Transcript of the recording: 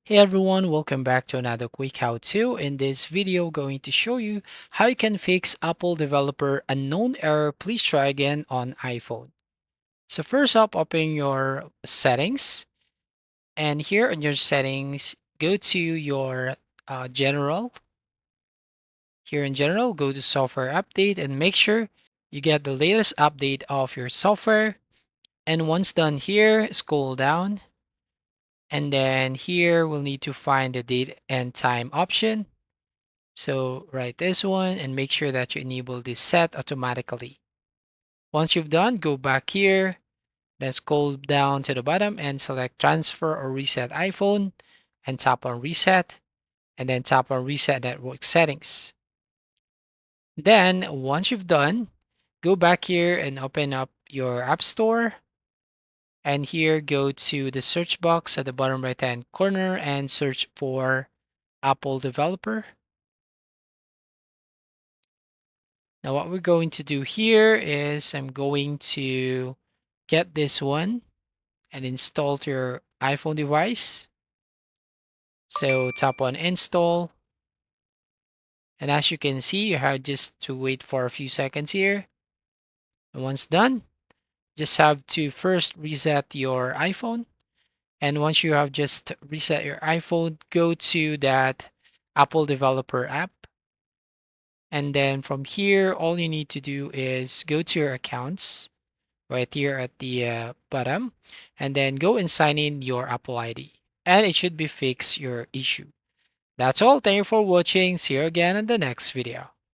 Hey everyone, welcome back to another quick how-to. In this video, going to show you how you can fix Apple developer unknown error. Please try again on iPhone. So first up, open your settings, and here in your settings, go to your general. Here in general, go to software update and make sure you get the latest update of your software. And once done here, scroll down, and then here we'll need to find the date and time option. So write this one and make sure that you enable this set automatically. Once you've done, go back here, then scroll down to the bottom and select transfer or reset iPhone and tap on reset and then tap on reset network settings. Then once you've done, go back here and open up your app store and here go to the search box at the bottom right hand corner and search for Apple developer. Now what we're going to do here is I'm going to get this one and install to your iPhone device. So tap on install. And as you can see, you have just to wait for a few seconds here. And once done, just have to first reset your iPhone. And once you have just reset your iPhone, go to that Apple developer app. And then from here, all you need to do is go to your accounts right here at the bottom, and then go and sign in your Apple ID. And it should be fix your issue. That's all. Thank you for watching. See you again in the next video.